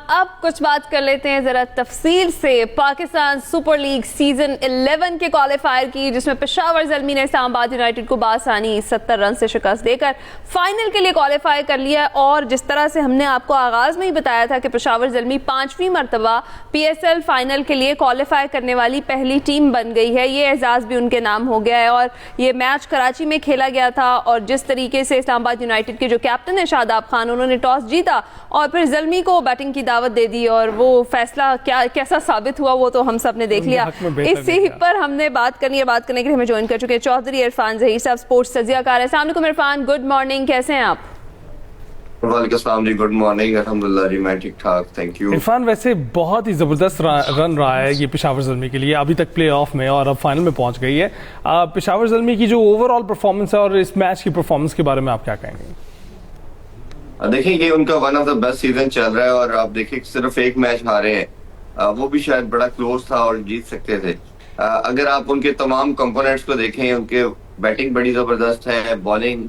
अब कुछ बात कर लेते हैं जरा तफसील से पाकिस्तान सुपर लीग सीजन 11 के क्वालिफायर की, जिसमें पेशावर ज़ल्मी ने इस्लामाबाद यूनाइटेड को बासानी 70 रन से शिकस्त देकर फाइनल के लिए क्वालिफाई कर लिया। और जिस तरह से हमने आपको आगाज में ही बताया था कि पेशावर ज़ल्मी 5वीं मरतबा PSL फाइनल के लिए क्वालिफाई करने वाली पहली टीम बन गई है, ये एजाज़ भी उनके नाम हो गया है। और ये मैच कराची में खेला गया था और जिस तरीके से इस्लामाबाद यूनाइटेड के जो कैप्टन है शादाब खान, उन्होंने टॉस जीता और फिर ज़ल्मी को बैटिंग की दावत दे दी और वो फैसला कैसा साबित हुआ वो तो हम सब ने देख लिया। इसी पर हमने बात करनी है। बात करने के लिए हमें ज्वाइन कर चुके हैं चौधरी इरफान ज़हीर साहब, स्पोर्ट्स तजियाकार है। अस्सलाम वालेकुम इरफान, गुड मॉर्निंग, कैसे हैं आप? वालेकुम जी, गुड मॉर्निंग, अल्हम्दुलिल्लाह जी, मैं ठीक ठाक, थैंक यू। इरफान, वैसे बहुत ही ज़बरदस्त रन रहा है ये पेशावर ज़ल्मी के लिए, अभी तक प्ले ऑफ में और अब फाइनल में पहुंच गई है। पेशावर ज़ल्मी की जो ओवरऑल परफॉर्मेंस है और इस मैच की परफॉर्मेंस के बारे में आप क्या कहेंगे? देखिए, ये उनका one of the best season चल रहा है और आप देखिए सिर्फ एक मैच हारे हैं, वो भी शायद बड़ा क्लोज था और जीत सकते थे। अगर आप उनके तमाम कंपोनेंट्स को देखें, उनके बैटिंग बड़ी जबरदस्त है, बॉलिंग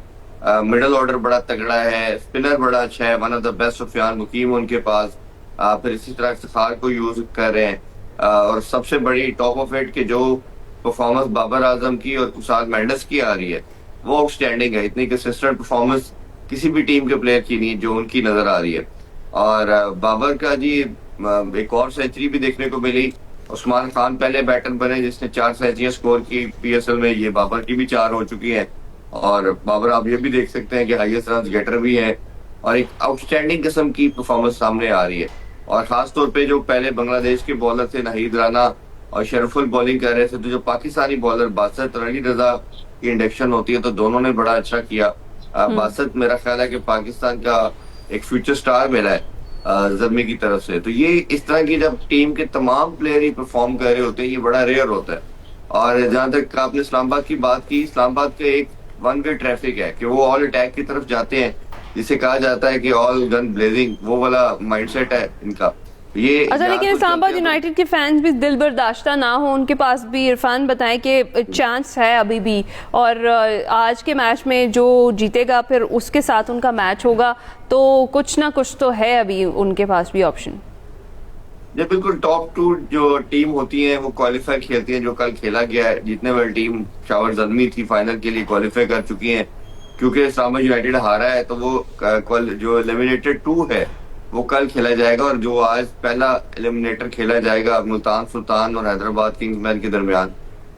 मिडल ऑर्डर बड़ा तगड़ा है, स्पिनर बड़ा अच्छा है, one of the best Sufiyan Muqeem उनके पास, फिर इसी तरह इफ्तिखार को यूज कर रहे हैं। और सबसे बड़ी टॉप ऑफ इट के जो परफॉर्मेंस बाबर आजम की और कुसाल मेंडिस की आ रही है वो आउटस्टैंडिंग है। इतनी कंसिस्टेंट परफॉर्मेंस किसी भी टीम के प्लेयर की नहीं जो उनकी नजर आ रही है। और बाबर का जी एक और सेंचुरी भी देखने को मिली। उस्मान खान पहले बैटर बने जिसने 4 सेंचुरियां स्कोर की PSL में, ये बाबर की भी 4 हो चुकी है। और बाबर आप ये भी देख सकते हैं कि हाईएस्ट रन गेटर भी है और एक आउटस्टैंडिंग किस्म की परफॉर्मेंस सामने आ रही है। और खासतौर पे जो पहले बांग्लादेश के बॉलर थे नाहिद राना और शरफुल बॉलिंग कर रहे थे, तो जो पाकिस्तानी बॉलर बासत अली रजा की इंडक्शन होती है तो दोनों ने बड़ा अच्छा किया। बासत मेरा ख्याल है कि पाकिस्तान का एक फ्यूचर स्टार मिला है ज़ल्मी की तरफ से। तो ये इस तरह की जब टीम के तमाम प्लेयर ही परफॉर्म कर रहे होते हैं, ये बड़ा रेयर होता है। और जहां तक आपने इस्लामाबाद की बात की, इस्लामाबाद का एक वन वे ट्रैफिक है कि वो ऑल अटैक की तरफ जाते हैं, जिसे कहा जाता है कि ऑल गन ब्लेजिंग, वो वाला माइंडसेट है इनका। ये अच्छा, लेकिन इस्लामाबाद यूनाइटेड के फैंस भी दिल बर्दाश्ता ना हो उनके पास भी, इरफान बताएं कि चांस है अभी भी, और आज के मैच में जो जीतेगा फिर उसके साथ उनका मैच होगा, तो कुछ ना कुछ तो है अभी उनके पास भी ऑप्शन। ये बिल्कुल टॉप 2 जो टीम होती है वो क्वालिफाई खेलती है। जो कल खेला गया है, जीतने वाली टीम पेशावर ज़ल्मी थी, फाइनल के लिए क्वालिफाई कर चुकी है। क्योंकि इस्लामाबाद यूनाइटेड हारा है तो वो जो एलिमिनेटेड 2 है वो कल खेला जाएगा और जो आज पहला एलिमिनेटर खेला जाएगा मुल्तान सुल्तान और हैदराबाद किंग्समैन के दरमियान,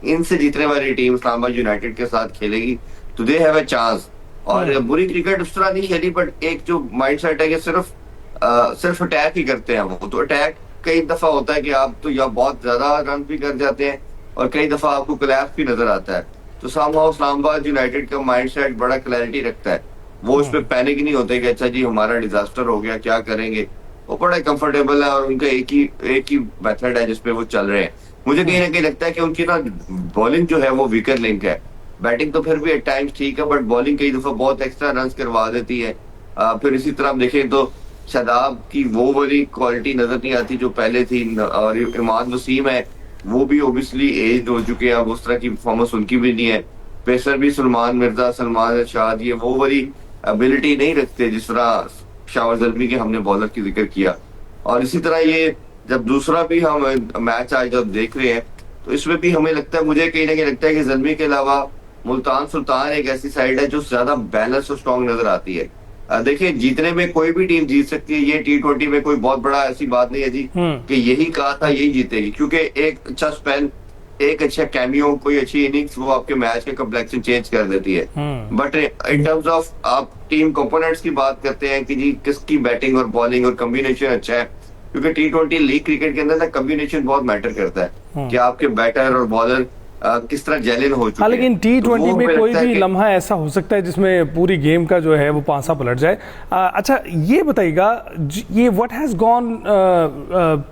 इनसे जीतने वाली टीम इस्लामाबाद यूनाइटेड के साथ खेलेगी तो दे हैव अ चांस। और बुरी क्रिकेट उस तरह नहीं खेली, बट एक जो माइंडसेट है कि सिर्फ अटैक ही करते हैं वो, तो अटैक कई दफा होता है कि आप तो या बहुत ज्यादा रन भी कर जाते हैं और कई दफा आपको कोलैप्स भी नजर आता है। तो समहाउ इस्लामाबाद यूनाइटेड का माइंडसेट बड़ा क्लैरिटी रखता है, वो उस पर पैनिक नहीं होते कि अच्छा जी हमारा डिजास्टर हो गया क्या करेंगे। वो बड़ा कंफर्टेबल है और उनका एक ही मेथड है जिसपे वो चल रहे हैं। मुझे कहीं ना कहीं लगता है कि उनकी ना बॉलिंग जो है वो वीकर लिंक है। बैटिंग तो फिर भी एट टाइम्स ठीक है, बट बॉलिंग कई दफा बहुत एक्स्ट्रा रन करवा देती है। फिर इसी तरह आप देखें तो शादाब की वो वाली क्वालिटी नजर नहीं आती जो पहले थी। और इमाद वसीम है, वो भी ओबियसली एज हो चुके हैं, अब उस तरह की परफॉर्मेंस उनकी भी नहीं है। पेसर भी सलमान मिर्जा, सलमान इरशाद, ये वो वाली एबिलिटी नहीं रखते जिस तरह पेशावर ज़ल्मी के हमने बॉलर की जिक्र किया। और इसी तरह ये जब दूसरा भी हम मैच आज जब देख रहे हैं तो इसमें भी हमें लगता है, मुझे कहीं ना कहीं लगता है कि ज़ल्मी के अलावा मुल्तान सुल्तान एक ऐसी साइड है जो ज्यादा बैलेंस और स्ट्रॉन्ग नजर आती है। देखिए, जीतने में कोई भी टीम जीत सकती है, ये T20 में कोई बहुत बड़ा ऐसी बात नहीं है जी कि यही कहा था यही जीतेगी, क्योंकि एक अच्छा स्पेल, एक अच्छा कैमियो, कोई अच्छी इनिंग्स वो आपके मैच के कम्प्लेक्शन चेंज कर देती है। बट इन टर्म्स ऑफ आप टीम कंपोनेंट्स की बात करते हैं कि जी किसकी बैटिंग और बॉलिंग और कॉम्बिनेशन अच्छा है, क्योंकि T20 लीग क्रिकेट के अंदर ना कॉम्बिनेशन बहुत मैटर करता है कि आपके बैटर और बॉलर किस तरह जेलिन हो चुके हैं। लेकिन T20 में कोई भी लम्हा ऐसा हो सकता है जिसमें पूरी गेम का जो है वो पासा पलट जाए। अच्छा, ये बताइएगा, ये what has gone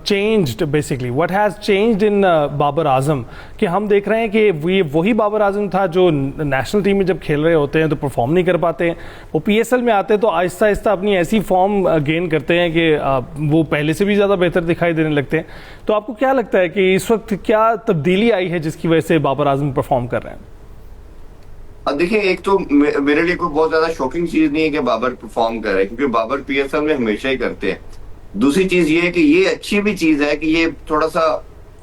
changed, basically what has changed in Babar Azam, कि हम देख रहे हैं कि ये वही बाबर आजम था जो नेशनल टीम में जब खेल रहे होते हैं तो परफॉर्म नहीं कर पाते हैं, वो PSL में आते हैं तो आहिस्ता आहिस्ता अपनी ऐसी फॉर्म गेन करते हैं कि वो पहले से भी ज़्यादा बेहतर दिखाई देने लगते हैं। तो आपको क्या लगता है कि इस वक्त क्या तब्दीली आई है जिसकी वजह से बाबर आजम परफॉर्म कर रहे हैं? अब देखिए, एक तो मेरे लिए कोई बहुत ज्यादा शॉकिंग चीज नहीं है कि बाबर परफॉर्म कर रहे हैं, क्योंकि बाबर PSL में हमेशा ही करते हैं। दूसरी चीज ये है कि ये अच्छी भी चीज है कि ये थोड़ा सा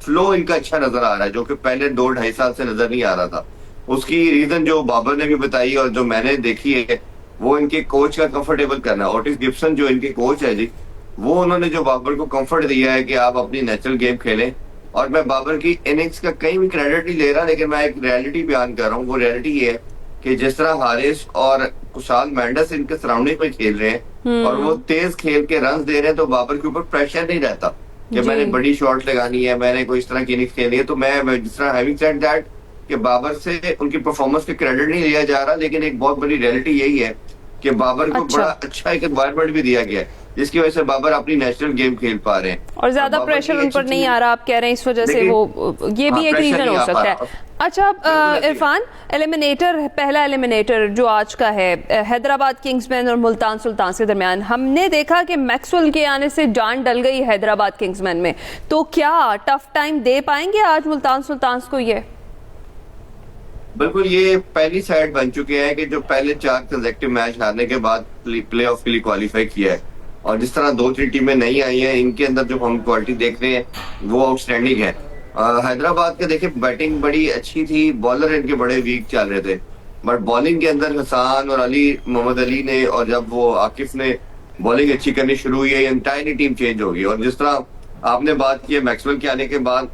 फ्लो इनका अच्छा नजर आ रहा है, जो कि पहले 2-2.5 साल से नजर नहीं आ रहा था। उसकी रीजन जो बाबर ने भी बताई और जो मैंने देखी है, वो इनके कोच का कंफर्टेबल करना है। ओटिस गिब्सन जो इनके कोच है जी, वो उन्होंने जो बाबर को कंफर्ट दिया है कि आप अपनी नेचुरल गेम खेलें। और मैं बाबर की इनिंग्स का कहीं भी क्रेडिट नहीं ले रहा, लेकिन मैं एक रियलिटी बयान कर रहा हूँ। वो रियलिटी ये है कि जिस तरह हारिस और कुशाल मेंडिस इनके सराउंडिंग में खेल रहे हैं और वो तेज खेल के रन दे रहे हैं, तो बाबर के ऊपर प्रेशर नहीं रहता कि मैंने बड़ी शॉट लगानी है, मैंने कोई इस तरह की इनिंग्स खेलनी है। तो मैं जिस तरह हैविंग सेड दैट कि बाबर से उनकी परफॉर्मेंस के क्रेडिट नहीं लिया जा रहा, लेकिन एक बहुत बड़ी रियलिटी यही है कि बाबर को बड़ा अच्छा एक एनवायरनमेंट भी दिया गया है, जिसकी वजह से बाबर अपनी नेशनल गेम खेल पा रहे हैं और ज्यादा प्रेशर उन पर नहीं आ रहा, आप कह रहे हैं इस वजह से वो ये भी एक रीजन हो सकता है। अच्छा इरफान, एलिमिनेटर, पहला एलिमिनेटर जो आज का है हैदराबाद किंग्समैन और मुल्तान सुल्तान्स के दरमियान, हमने देखा कि मैक्सवेल के आने से जान डल गई हैदराबाद किंग्समैन में, तो क्या टफ टाइम दे पाएंगे आज मुल्तान सुल्तान्स को? ये बिल्कुल, ये पहली साइड बन चुके हैं कि जो पहले 4 कंसेक्टिव मैच हारने के बाद प्ले ऑफ के लिए क्वालिफाई किया है। और जिस तरह 2-3 टीमें नई आई हैं, इनके अंदर जो हम क्वालिटी देख रहे हैं वो आउटस्टैंडिंग है। हैदराबाद के देखिए बैटिंग बड़ी अच्छी थी, बॉलर इनके बड़े वीक चल रहे थे, बट बॉलिंग के अंदर हसान और मोहम्मद अली ने, और जब वो आकिफ ने बॉलिंग अच्छी करनी शुरू हुई है, एंटायरली टीम चेंज हो गई। और जिस तरह आपने बात की है मैक्सवेल के आने के बाद,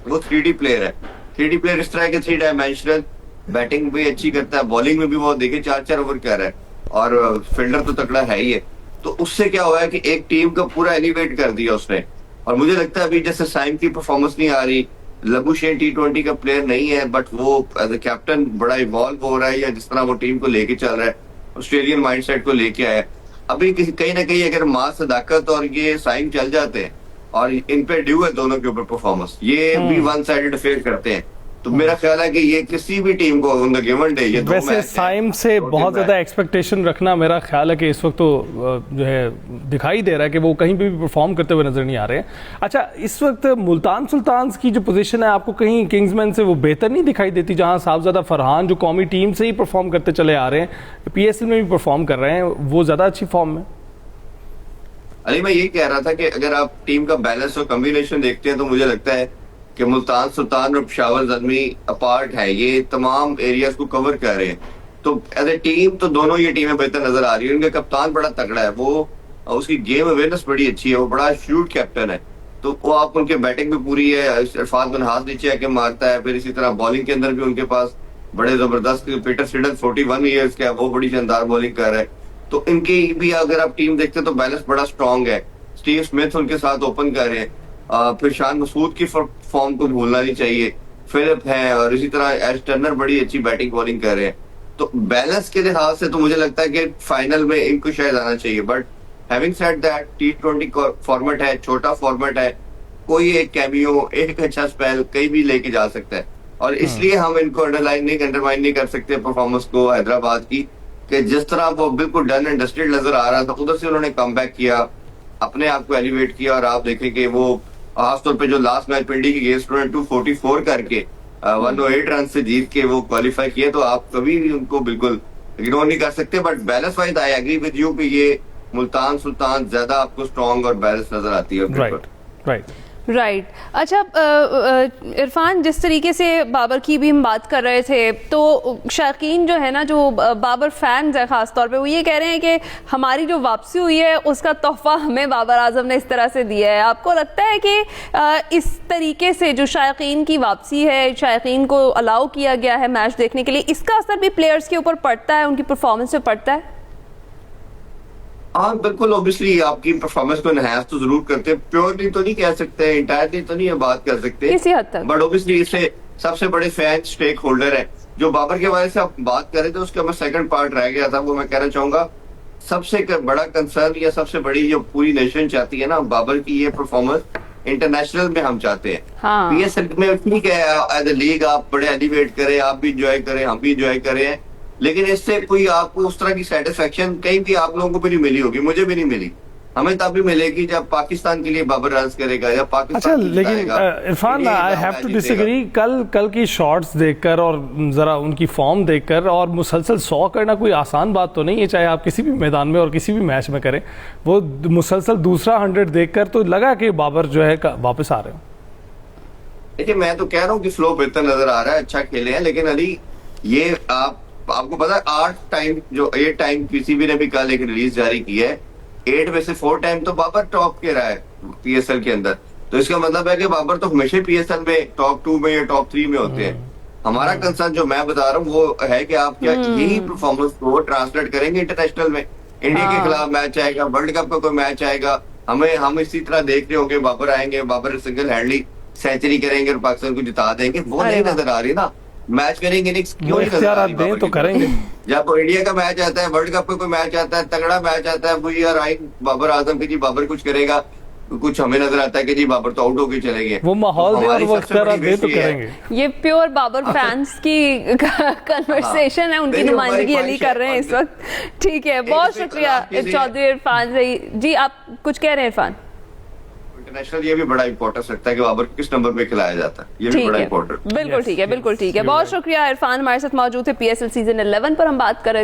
वो 3D प्लेयर है। 3D प्लेयर इस तरह के 3 डायमेंशनल, बैटिंग भी अच्छी करता है, बॉलिंग में भी वो देखिए 4-4 ओवर कर रहा है, और फील्डर तो तकड़ा है ही है। तो उससे क्या हुआ है कि एक टीम का पूरा एलिवेट कर दिया उसने। और मुझे लगता है अभी जैसे साइम की परफॉर्मेंस नहीं आ रही, लबुशेन T20 का प्लेयर नहीं है, बट वो एज ए कैप्टन बड़ा इवॉल्व हो रहा है, या जिस तरह वो टीम को लेके चल रहा है, ऑस्ट्रेलियन माइंडसेट को लेके आया। अभी कहीं ना कहीं अगर मास सदाकत और ये साइम चल जाते हैं, और इन पे ड्यू है दोनों के ऊपर परफॉर्मेंस, ये भी वन साइडेड अफेयर करते हैं, तो मेरा ख्याल है कि ये किसी भी टीम को ऑन द गिवन डे, ये वैसे साइम से बहुत ज्यादा एक्सपेक्टेशन रखना, मेरा ख्याल है कि इस वक्त तो जो है दिखाई दे रहा है कि वो कहीं पे भी परफॉर्म करते हुए नजर नहीं आ रहे हैं। अच्छा, इस वक्त मुल्तान सुल्तान्स की जो पोजीशन है, आपको कहीं किंग्समैन से वो बेहतर नहीं दिखाई देती, जहां साहबजादा फरहान जो कौमी टीम से ही परफॉर्म करते चले आ रहे हैं, PSL में भी परफॉर्म कर रहे हैं, वो ज्यादा अच्छी फॉर्म में? अली, मैं ये कह रहा था कि अगर आप टीम का बैलेंस और कॉम्बिनेशन देखते हैं, तो मुझे लगता है कि मुल्तान सुल्तान और पेशावर ज़ल्मी अपार्ट है, ये तमाम एरियाज को कवर कर रहे हैं। तो एज ए टीम तो दोनों ये टीमें बेहतर नजर आ रही है। उनका कप्तान बड़ा तगड़ा है, वो उसकी गेम अवेयरनेस बड़ी अच्छी है, वो बड़ा शूट कैप्टन है। तो वो आप उनके बैटिंग भी पूरी है, इरफान बिन हाथ नीचे आके मारता है, फिर इसी तरह बॉलिंग के अंदर भी उनके पास बड़े जबरदस्त, पीटर सिडल 41 ईयर्स का है, वो बड़ी शानदार बॉलिंग कर रहा है। तो इनकी भी अगर आप टीम देखते हैं तो बैलेंस बड़ा स्ट्रॉन्ग है। स्टीव स्मिथ उनके साथ ओपन कर रहे हैं, फिर शान मसूद की फॉर्म को भूलना नहीं चाहिए, फिलिप है, और इसी तरह एश टर्नर बड़ी अच्छी बैटिंग बॉलिंग कर रहे हैं। तो बैलेंस के लिहाज से तो मुझे लगता है कि फाइनल में इनको शायद आना चाहिए। But having said that, T20 format है, छोटा फॉर्मेट है, कोई एक कैमियो, एक अच्छा स्पेल कहीं भी लेके जा सकता है। और इसलिए हम इनको अंडरमाइन नहीं कर सकते परफॉर्मेंस को हैदराबाद की, कि जिस तरह वो बिल्कुल डन एंड डस्टेड नजर आ रहा था, उधर से उन्होंने कम बैक किया, अपने आप को एलिवेट किया। और आप देखें कि वो खासतौर पे जो लास्ट मैच पिंडी की गेस्ट उन्होंने 244 करके 108 रन से जीत के वो क्वालिफाई किए, तो आप कभी भी उनको बिल्कुल इग्नोर नहीं कर सकते। But balance wise I agree with you कि ये मुल्तान सुल्तान ज्यादा आपको स्ट्रॉन्ग और बैलेंस नजर आती है। राइट। अच्छा इरफान, जिस तरीके से बाबर की भी हम बात कर रहे थे, तो शायकीन जो है ना, जो बाबर फैंस है खास तौर पे, वो ये कह रहे हैं कि हमारी जो वापसी हुई है उसका तोहफा हमें बाबर आजम ने इस तरह से दिया है। आपको लगता है कि इस तरीके से जो शायकीन की वापसी है, शायकीन को अलाउ किया गया है मैच देखने के लिए, इसका असर भी प्लेयर्स के ऊपर पड़ता है, उनकी परफॉर्मेंस पे पड़ता है? हाँ बिल्कुल, ऑब्वियसली आपकी परफॉर्मेंस को एनहांस तो जरूर करते हैं, प्योरली तो नहीं कह सकते, इंटायरली तो नहीं बात कर सकते किसी हद तक, बट ऑब्वियसली इससे सबसे बड़े फैन स्टेक होल्डर है। जो बाबर के बारे से आप बात कर रहे थे, उसका मैं सेकंड पार्ट रह गया था, वो मैं कहना चाहूंगा सबसे बड़ा कंसर्न या सबसे बड़ी जो पूरी नेशन चाहती है ना, बाबर की ये परफॉर्मेंस इंटरनेशनल में हम चाहते हैं। हाँ। PSL में ठीक है, एज ए लीग आप बड़े एलिवेट करें, आप भी इंजॉय करें, हम भी इंजॉय करें, लेकिन इससे कोई आपको उस तरह की सेटिस्फेक्शन कहीं भी आप लोगों को भी नहीं मिली होगी, मुझे भी नहीं मिली। हमें तब भी मिलेगी जब पाकिस्तान के लिए बाबर रन करेगा या अच्छा, पाकिस्तान लेकिन Irfan, I have to disagree. कल की शॉट्स देखकर और जरा उनकी फॉर्म देखकर और मुसलसल 100 करना कोई आसान बात तो नहीं है, चाहे आप किसी भी मैदान में और किसी भी मैच में करें। वो मुसलसल दूसरा 100 देखकर तो लगा कि बाबर जो है वापस आ रहे हो। देखिए, मैं तो कह रहा हूँ कि फ्लो बेहतर नजर आ रहा है, अच्छा खेले हैं, लेकिन अली ये आपको पता है 8 टाइम पीसीबी ने भी कल एक रिलीज जारी की है, 8 में से 4 टाइम तो बाबर टॉप के रहा है पीएसएल के अंदर। तो इसका मतलब है कि बाबर तो हमेशा पीएसएल में टॉप 2 में या टॉप 3 में होते हैं। हमारा कंसर्न जो मैं बता रहा हूँ वो है कि आप क्या यही परफॉर्मेंस को ट्रांसलेट करेंगे इंटरनेशनल में। इंडिया के खिलाफ मैच आएगा, वर्ल्ड कप का कोई मैच आएगा, हम इसी तरह देख रहे होंगे, बाबर आएंगे, बाबर सिंगल हैंडली सेंचुरी करेंगे और पाकिस्तान को जिता देंगे, वो नहीं नजर आ रही ना। मैच विनिंग इनिंग्स क्यों नहीं नजर आ रही दें तो करेंगे। जब इंडिया का मैच आता है, वर्ल्ड कप का कोई मैच आता है, तगड़ा मैच आता है, वो यार आई बाबर आजम की जी बाबर कुछ करेगा, कुछ हमें नजर आता है कि जी बाबर तो आउट होके चले गए। वो माहौल दे और वो इख्तियार दे तो करेंगे। ये प्योर बाबर फैंस की कन्वर्सेशन है, उनकी नुमाइंदगी अली कर रहे हैं इस वक्त। ठीक है, बहुत शुक्रिया चौधरी इरफान जी। आप कुछ कह रहे हैं इरफान? इंटरनेशनल ये भी बड़ा इंपॉर्टेंस रखता है कि बाबर किस नंबर पे खिलाया जाता है, ये भी बड़ा इंपॉर्टेंट। बिल्कुल ठीक है, बिल्कुल ठीक है। बहुत शुक्रिया इरफान हमारे साथ मौजूद थे। पीएसएल सीजन 11 पर हम बात कर रहे